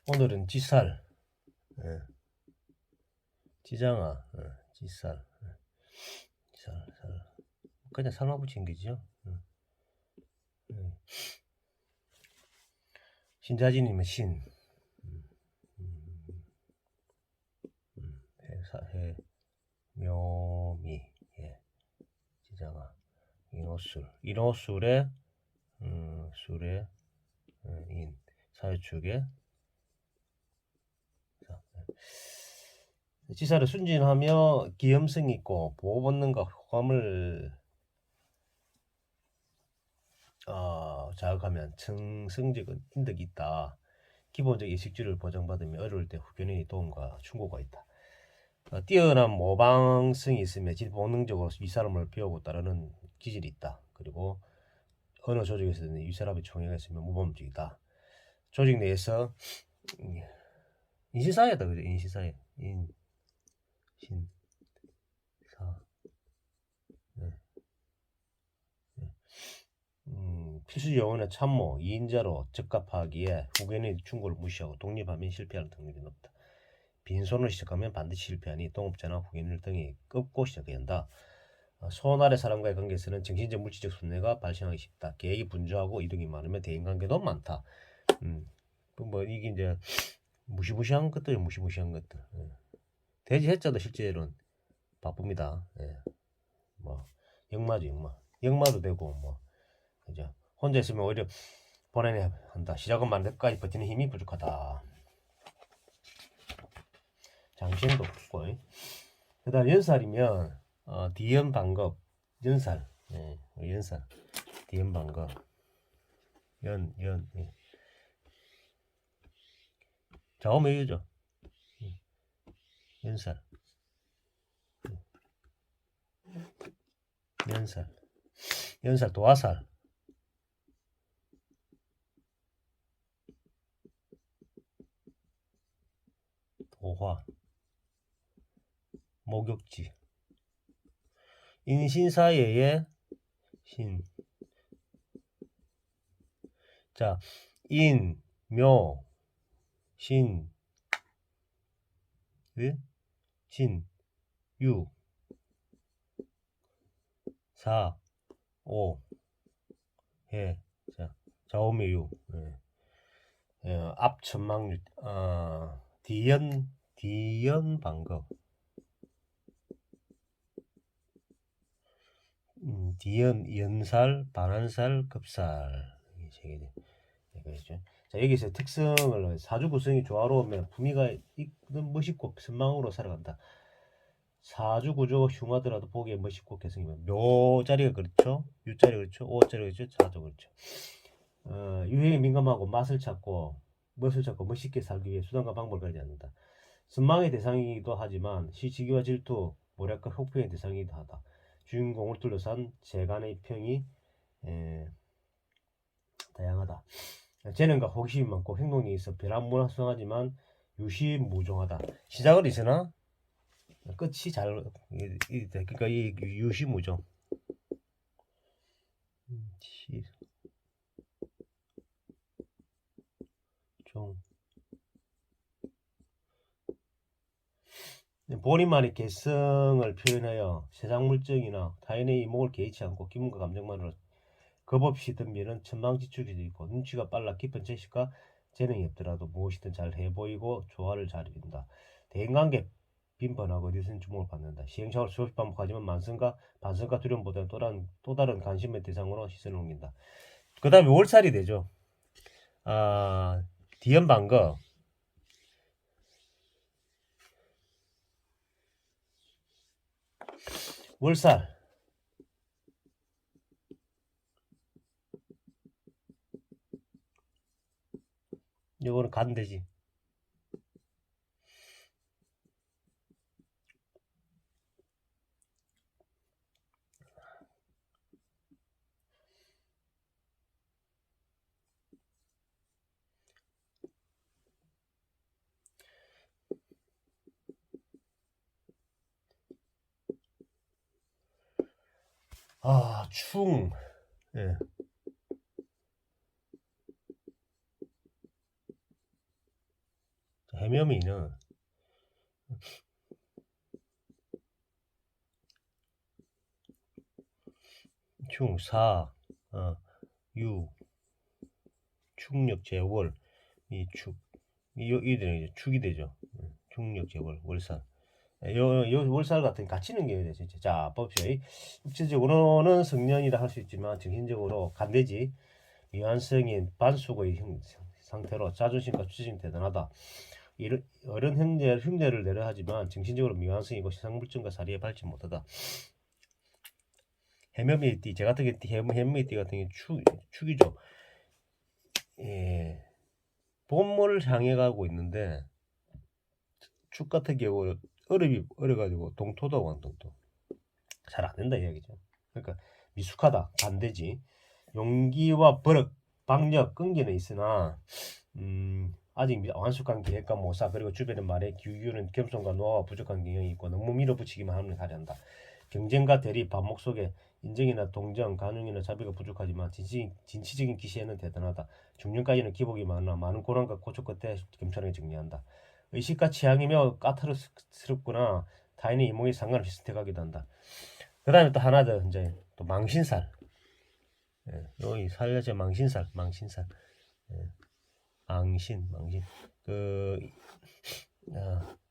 오늘은 지살, 예. 지장아, 지살, 살. 그냥 삶아 붙인 게죠. 신자진이면 신, 해, 묘미, 예. 지장아, 인호술에, 술에, 사유축에, 지사를 순진하며 기염성 있고 보호 본능과 호감을 자극하면 성적인 인덕이 있다. 기본적 의식주를 보장받으며 어려울 때 후견인의 도움과 충고가 있다. 뛰어난 모방성이 있으며 본능적으로 윗사람을 배우고 따르는 기질이 있다. 그리고 어느 조직에서든 윗사람의 총애가 있으면 모범적이다. 조직 내에서 인시사회다. 그죠? 인시사회. 필수 요원의 참모, 2인자로 적합하기에 후견의 충고를 무시하고 독립하면 실패하는 확률이 높다. 빈손으로 시작하면 반드시 실패하니 동업자나 후견일 등이 꺾고 시작해야 한다. 손 아래 사람과의 관계에서는 정신적 물질적 손해가 발생하기 쉽다. 계획이 분주하고 이동이 많으면 대인관계도 많다. 뭐 이게 이제 무시무시한 것들. 돼지 해자도 실제로는 바쁩니다. 예. 뭐 역마도 되고 뭐 그죠. 혼자 있으면 오히려 보내야 한다. 시작은 만렙까지 버티는 힘이 부족하다. 장신도 없고. 그 다음 연살이면 디연 방급 연살. 연살 디연 방급 예. 좌우매유죠. 연살 연살 도화살 도화 목욕지 인신사예의 신. 자, 인, 묘, 신, 진, 유, 사, 오, 해. 자, 좌우매유. 앞천막류, 디연 방급. 디연, 연살, 반환살, 급살. 이거죠. 자, 여기서 특성을 사주 구성이 조화로우면 품위가 있는 멋있고 선망으로 살아간다. 사주 구조가 흉하더라도 보기에 멋있고 개성이면 묘 자리가 그렇죠. 유 자리가 그렇죠. 오 자리가 그렇죠. 자도 그렇죠. 유행에 민감하고 멋을 찾고 멋있게 살기 위해 수단과 방법을 가리지 않는다. 선망의 대상이기도 하지만 시기와 질투, 모략과 혹평의 대상이기도 하다. 주인공을 둘러싼 재간의 평이 다양하다. 재능과 호기심이 많고 행동이 있어 변화무쌍하지만 유시무종하다. 시작은 있으나 끝이 잘 그러니까 이 유시무종. 본인만의 개성을 표현하여 세상 물정이나 타인의 이목을 개의치 않고 기분과 감정만으로 겁 없이 덤비는 천방지축이 있고 눈치가 빨라 깊은 지식과 재능이 없더라도 무엇이든 잘 해보이고 조화를 잘 이룬다. 대인관계 빈번하고 어디서든 주목을 받는다. 시행착오를 수없이 반복하지만 반성과 두려움보다는 또 다른 관심의 대상으로 시선을 옮긴다. 그 다음에 월살이 되죠. 디연방거 월살 이거는 간대지. 충. 예. 해묘미는 충, 사, 유, 축력, 제월, 이 축, 이들은 이제 축이 되죠. 축력, 제월, 월살. 요 월살 같은 같이 넘겨야 돼, 진짜. 자, 봅시다. 육체적으로는 성년이라 할 수 있지만, 정신적으로 간대지, 미완성인 반숙의 상태로 자존심과 추진이 대단하다. 어른 흉내를 내려 하지만, 정신적으로 미완성이고 세상물증과 사리에 밟지 못하다. 해묘미띠, 제 같은 게 해묘미띠 같은 게 축이죠. 예, 봄을 향해 가고 있는데, 축 같은 경우 어려가지고 동토다 완동토 잘 안 된다 이야기죠. 그러니까 미숙하다, 반대지. 용기와 버럭, 박력, 끈기는 있으나 아직 완숙한 계획과 모사 그리고 주변의 말에 기울이는 겸손과 노하우가 부족한 경향이 있고 너무 밀어붙이기만 하면 하려한다. 경쟁과 대립, 반목 속에 인정이나 동정, 간용이나 자비가 부족하지만 진취적인 기시에는 대단하다. 중년까지는 기복이 많은 고난과 고초 끝에 겸손하게 정리한다. 의식과 취향이며 까다롭거나 타인의 이목에 상관없이 선택하기도 한다. 그 다음에 또 하나 더 이제 또 망신살. 여기 살려져 망신살. 예, 망신. 그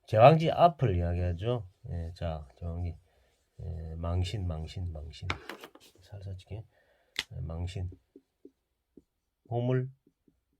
제왕지 앞을 이야기하죠. 자, 제왕지 망신. 살살치게 망신. 호물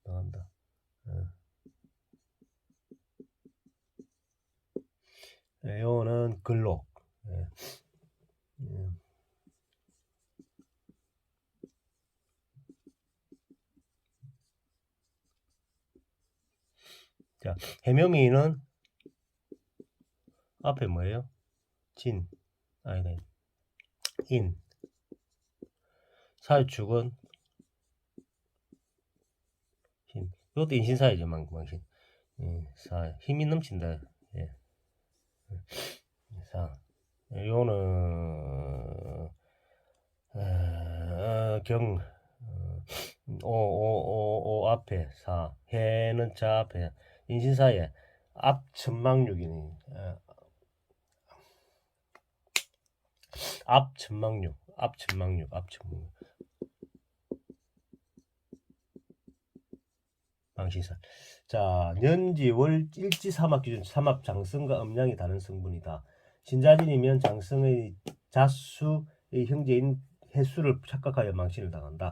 나간다. 요거는 근록. 자, 해묘미는 앞에 뭐예요? 진, 아니다, 인. 사유축은 신. 이것도 인신사이죠, 망신. 사, 힘이 넘친다. 예. 사, 요거는 경, 오 앞에 사, 해는 자 앞에 인신사에 앞천망육이니 앞천망육. 망신살. 자, 년지 월 일지 삼합 기준 삼합 장성과 음양이 다른 성분이다. 신자진이면 장성의 자수의 형제인 해수를 착각하여 망신을 당한다.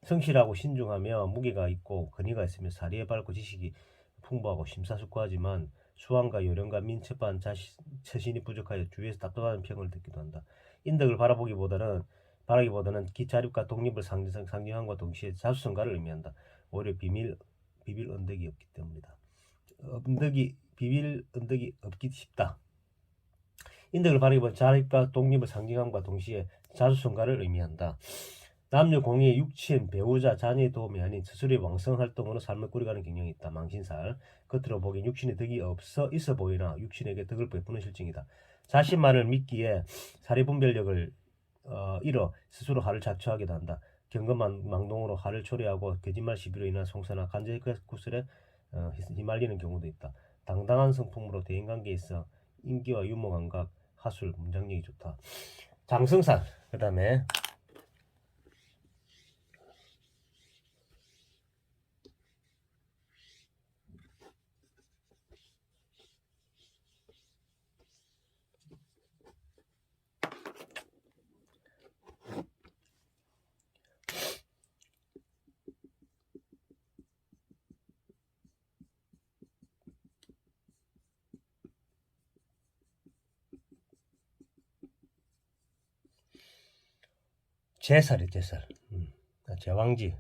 성실하고 신중하며 무게가 있고 근위가 있으며 사리에 밝고 지식이 풍부하고 심사숙고하지만 수완과 요령과 민첩한 처신이 부족하여 주위에서 답답한 평을 듣기도 한다. 인덕을 바라기보다는 기차립과 독립을 상징함과 동시에 자수성가를 의미한다. 오히려 비빌 언덕이 없기 때문이다. 비빌 언덕이 없기 쉽다. 인덕을 바라기보다 자립과 독립을 상징함과 동시에 자수성가를 의미한다. 남녀 공예, 육친, 배우자, 자녀의 도움이 아닌 스스로의 왕성 활동으로 삶을 꾸려가는 경향이 있다. 망신살. 겉으로 보기엔 육신의 덕이 있어 보이나 육신에게 덕을 베푸는 실정이다. 자신만을 믿기에 사리분별력을 잃어 스스로 화를 자초하기도 한다. 경건망동으로 화를 초래하고 거짓말 시비로 인한 송사나 간제 구설에 휘말리는 경우도 있다. 당당한 성품으로 대인관계에 있어 인기와 유머 감각, 하술, 문장력이 좋다. 장성살. 그 다음에 제살이 제살. 제왕지.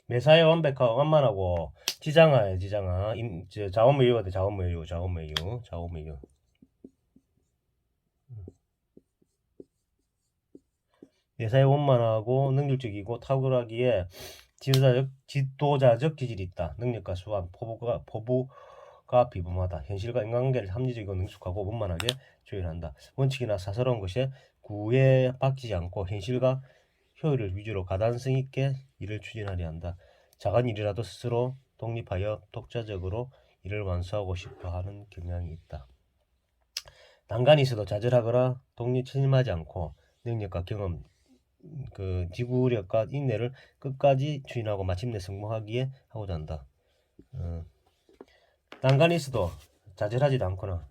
매사에 완만하고 지장하에 지장하. 자원매유가 돼. 자원매유. 매사에 원만하고 능률적이고 탁월하기에 지도자적 기질이 있다. 능력과 수완, 포부가 비범하다. 현실과 인간관계를 합리적이고 능숙하고 원만하게 조율한다. 원칙이나 사사로운 것에 구애받지 않고 현실과 효율을 위주로 가단성 있게 일을 추진하려 한다. 작은 일이라도 스스로 독립하여 독자적으로 일을 완수하고 싶어 하는 경향이 있다. 난간이 있어도 좌절하거나 독립침임하지 않고 능력과 경험, 지구력과 인내를 끝까지 추진하고 마침내 성공하기에 하고자 한다. 난간이 있어도 좌절하지도 않거나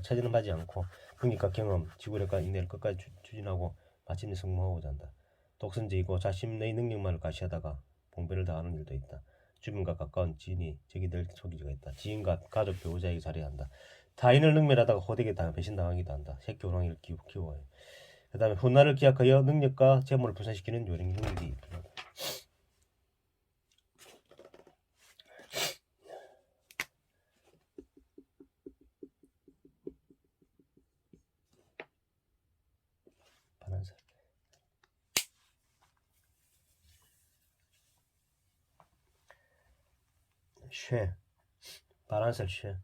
체질하지 않고 능력과 경험, 지구력과 인내를 끝까지 추진하고 마침내 성공하고자 한다. 독선적이고 자신의 능력만을 과시하다가 봉변을 당하는 일도 있다. 주변과 가까운 지인이 적이 될 소기가 있다. 지인과 가족, 배우자에게 잘해야 한다. 타인을 능멸하다가 호되게 배신당하기도 한다. 새끼 호랑이를 키워야 해. 그 다음에 훗날을 기약하여 능력과 재물을 분산시키는 요령 능력이 필요하다. 반환살. 쉐. 반환살 쉐.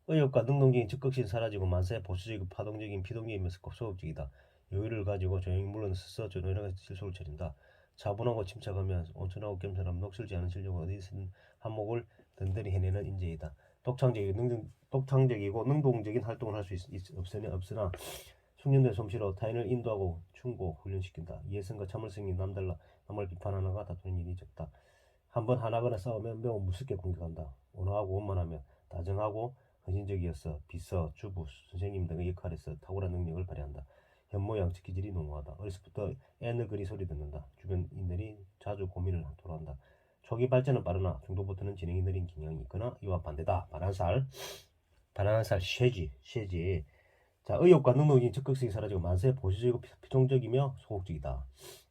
의욕과 능동적인 적극性사라지고 만사에 보수적이고 파동적인 비동적이면서 소극적이다. 여유를 가지고 조용히 물러서서 조용하게 실속을 차린다. 차분하고 침착하며 온천하고 겸손하며 녹슬지 않은 실력으로 어디서든 한몫을 든든히 해내는 인재이다. 독창적이고 능동적인 활동을 할 수 없으나 숙련된 솜씨로 타인을 인도하고 충고 훈련시킨다. 이해성과 참을성이 남달라 남을 비판하거나 다투는 일이 적다. 한번 하나거나 싸우면 매우 무섭게 공격한다. 온화하고 원만하며 다정하고 헌신적이어서 비서, 주부, 선생님 등의 역할에서 탁월한 능력을 발휘한다. 현모양처 기질이 농후하다. 어려서부터 애너거리 소리 듣는다. 주변인들이 자주 고민을 토로한다. 초기 발전은 빠르나 중도부터는 진행이 느린 경향이 있거나 이와 반대다. 반환살 쉐지. 자, 의욕과 능동적인 적극성이 사라지고 만사에 보수적이고 피동적이며 소극적이다.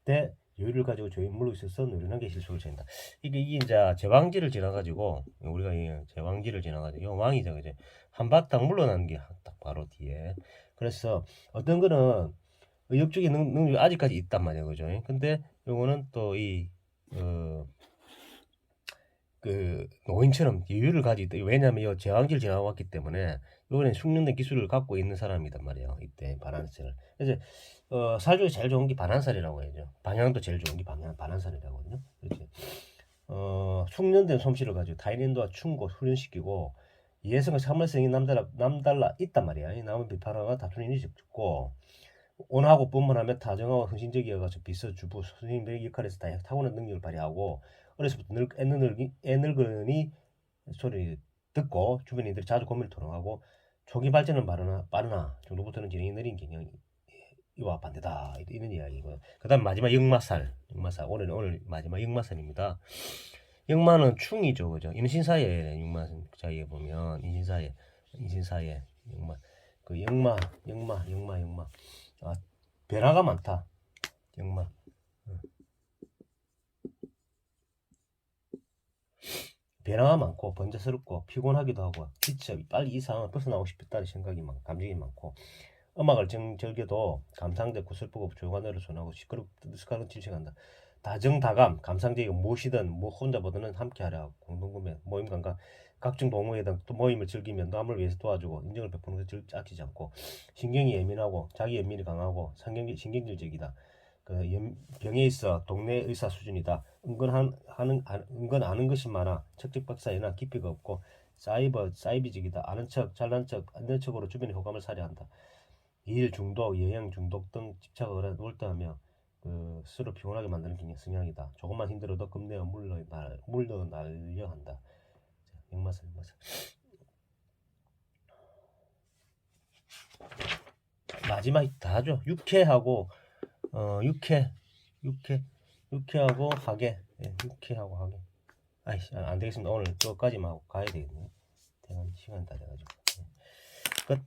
때 여유를 가지고 조용히 물고 있어서 노련하게 실속을 차린다. 이게 이제 제왕지를 지나가지고 우리가 제왕지를 지나가지고 이 왕이죠, 그제 한바탕 물러나는 게 딱 바로 뒤에. 그래서 어떤 거는 의욕적인 능력이 아직까지 있단 말이에요, 그죠? 근데 요거는 또 노인처럼 여유를 가지고 있다. 왜냐하면 이 제왕지를 지나왔기 때문에 요번에 숙련된 기술을 갖고 있는 사람이단 말이에요. 이때 반환살을. 그래서 살 중에 제일 좋은 게 반환살이라고 해야죠. 방향도 제일 좋은 게 반환살이라거든요. 그렇지. 숙련된 솜씨를 가지고 타인인도와 충고 훈련시키고 이해성과 참을성이 남달라 있단 말이야. 남은 비판하거나 다투는 일이 적고 온화하고 뻔뻔하며 다정하고 헌신적이어가지고 비서, 주부, 선생님들의 역할에서 다 타고난 능력을 발휘하고 어려서부터 애늙은이 소리 듣고 주변인들이 자주 고민을 토론하고 초기 발전은 빠르나 정도부터는 진행이 느린 경향이 이와 반대다 이런 이야기고요. 그다음 마지막 역마살 오늘 마지막 역마살입니다. 역마는 충이죠, 그죠? 인신사에 역마사에 보면 인신사에 역마 역마 변화가 많다. 역마 변화가 많고 번잡스럽고 피곤하기도 하고 진짜 빨리 이 상황을 벗어나고 싶다는 생각이 감정이 많고 음악을 즐겨도 감상되고 슬프고 조용한 노래를 선호하고 시끄럽고 뜨뜻한 질식한다. 다정다감 감상적이고 무엇이든 혼자 보다는 함께하려 공동구매 모임관과 각종 동호회등 모임을 즐기면 남을 위해서 도와주고 인정을 베푸는 것을 아끼지 않고 신경이 예민하고 자기 연민이 강하고 신경질적이다. 병에 있어 동네 의사 수준이다. 은근 아는 것이 많아. 척척 박사에나 깊이가 없고 사이비적이다. 아는 척, 잘난 척, 안된 척으로 주변의 호감을 사려 한다. 일 중독, 여행 중독 등 집착을 몰두하며 스스로 피곤하게 만드는 성향이다. 조금만 힘들어도 겁내어 물러날려 한다. 역마살. 마지막 다죠. 육회하고 육회하고 하게. 육회하고 하게. 아이씨, 안 되겠습니다. 오늘 저까지만 하고 가야 되겠네요. 대단 시간 다 돼가지고. 끝.